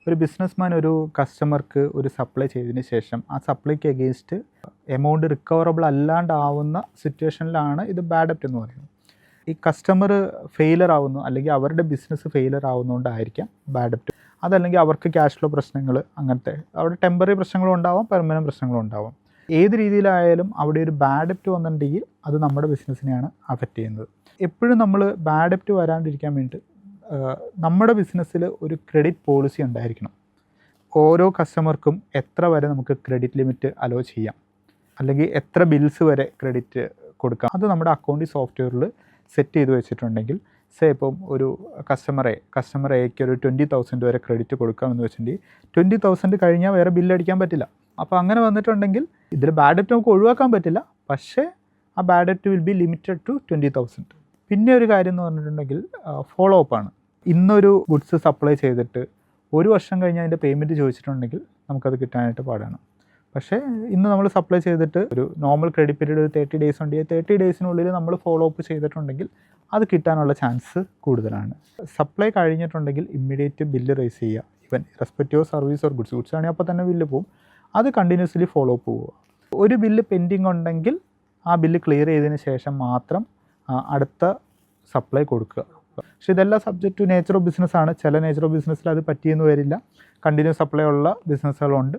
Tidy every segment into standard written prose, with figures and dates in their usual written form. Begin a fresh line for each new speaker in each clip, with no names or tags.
ഒരു ബിസിനസ്മാൻ ഒരു കസ്റ്റമർക്ക് ഒരു സപ്ലൈ ചെയ്തതിന് ശേഷം ആ സപ്ലൈക്ക് എഗെയിൻസ്റ്റ് എമൗണ്ട് റിക്കവറബിൾ അല്ലാണ്ടാവുന്ന സിറ്റുവേഷനിലാണ് ഇത് ബാഡ് ഡെപ്റ്റ് എന്ന് പറയുന്നത്. ഈ കസ്റ്റമർ ഫെയിലർ ആവുന്നു അല്ലെങ്കിൽ അവരുടെ ബിസിനസ് ഫെയിലർ ആവുന്നതുകൊണ്ടായിരിക്കാം ബാഡ് ഡെപ്റ്റ്. അതല്ലെങ്കിൽ അവർക്ക് ക്യാഷ് ഫ്ലോ പ്രശ്നങ്ങൾ, അങ്ങനത്തെ അവിടെ ടെമ്പററി പ്രശ്നങ്ങളും ഉണ്ടാവാം, പെർമനൻറ്റ് പ്രശ്നങ്ങളും ഉണ്ടാവാം. ഏത് രീതിയിലായാലും അവിടെ ഒരു ബാഡ് ഡെപ്റ്റ് വന്നിട്ടുണ്ടെങ്കിൽ അത് നമ്മുടെ ബിസിനസ്സിനെയാണ് അഫക്റ്റ് ചെയ്യുന്നത്. എപ്പോഴും നമ്മൾ ബാഡ് ഡെപ്റ്റ് വരാണ്ടിരിക്കാൻ വേണ്ടി നമ്മുടെ ബിസിനസ്സിൽ ഒരു ക്രെഡിറ്റ് പോളിസി ഉണ്ടായിരിക്കണം. ഓരോ കസ്റ്റമർക്കും എത്ര വരെ നമുക്ക് ക്രെഡിറ്റ് ലിമിറ്റ് അലോ ചെയ്യാം, അല്ലെങ്കിൽ എത്ര ബിൽസ് വരെ ക്രെഡിറ്റ് കൊടുക്കാം, അത് നമ്മുടെ അക്കൗണ്ടിങ് സോഫ്റ്റ്വെയറിൽ സെറ്റ് ചെയ്ത് വെച്ചിട്ടുണ്ടെങ്കിൽ ഇപ്പം ഒരു കസ്റ്റമർ എക്ക് ഒരു 20,000 വരെ ക്രെഡിറ്റ് കൊടുക്കാമെന്ന് വെച്ചിട്ടുണ്ടെങ്കിൽ 20,000 കഴിഞ്ഞാൽ വേറെ ബില്ലടിക്കാൻ പറ്റില്ല. അപ്പോൾ അങ്ങനെ വന്നിട്ടുണ്ടെങ്കിൽ ഇതിൽ ബാഡ് ഡെപ്റ്റ് നമുക്ക് ഒഴിവാക്കാൻ പറ്റില്ല, പക്ഷേ ആ ബാഡ് ഡെപ്റ്റ് വിൽ ബി ലിമിറ്റഡ് ടു 20,000. പിന്നെ ഒരു കാര്യം എന്ന് പറഞ്ഞിട്ടുണ്ടെങ്കിൽ ഫോളോ അപ്പ് ആണ്. ഇന്നൊരു ഗുഡ്സ് സപ്ലൈ ചെയ്തിട്ട് 1 വർഷം കഴിഞ്ഞ് അതിൻ്റെ പേയ്മെൻറ്റ് ചോദിച്ചിട്ടുണ്ടെങ്കിൽ നമുക്കത് കിട്ടാനായിട്ട് പാടാണ്. പക്ഷേ ഇന്ന് നമ്മൾ സപ്ലൈ ചെയ്തിട്ട് ഒരു നോർമൽ ക്രെഡിറ്റ് പീരീഡ് ഒരു 30 ഡേയ്സ് ഉണ്ടെങ്കിൽ 30 ഡേയ്സിനുള്ളിൽ നമ്മൾ ഫോളോ അപ്പ് ചെയ്തിട്ടുണ്ടെങ്കിൽ അത് കിട്ടാനുള്ള ചാൻസ് കൂടുതലാണ്. സപ്ലൈ കഴിഞ്ഞിട്ടുണ്ടെങ്കിൽ ഇമ്മീഡിയറ്റ് ബില്ല് റേസ് ചെയ്യുക. Even respective service or goods ആണെങ്കിൽ അപ്പോൾ തന്നെ ബില്ല് പോകും. അത് കണ്ടിന്യൂസ്ലി ഫോളോ അപ്പ് പോവുക. ഒരു ബില്ല് പെൻഡിങ് ഉണ്ടെങ്കിൽ ആ ബില്ല് ക്ലിയർ ചെയ്തതിന് ശേഷം മാത്രം അടുത്ത സപ്ലൈ കൊടുക്കുക. പക്ഷേ ഇതെല്ലാം സബ്ജക്റ്റ് ടു നേച്ചർ ഓഫ് ബിസിനസ്സാണ്. ചില നേച്ചർ ഓഫ് ബിസിനസ്സിൽ അത് പറ്റിയെന്ന് വരില്ല. കണ്ടിന്യൂസ് സപ്ലൈ ഉള്ള ബിസിനസ്സുകളുണ്ട്.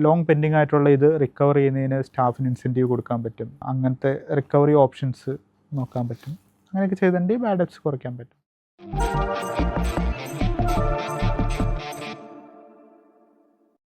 ലോങ് പെൻഡിങ് ആയിട്ടുള്ള ഇത് റിക്കവർ ചെയ്യുന്നതിന് സ്റ്റാഫിന് ഇൻസെൻറ്റീവ് കൊടുക്കാൻ പറ്റും. അങ്ങനത്തെ റിക്കവറി ഓപ്ഷൻസ് നോക്കാൻ പറ്റും. അങ്ങനെയൊക്കെ ചെയ്തിട്ടുണ്ടെങ്കിൽ ബാഡ് ഡെപ്റ്റ്സ് കുറയ്ക്കാൻ പറ്റും.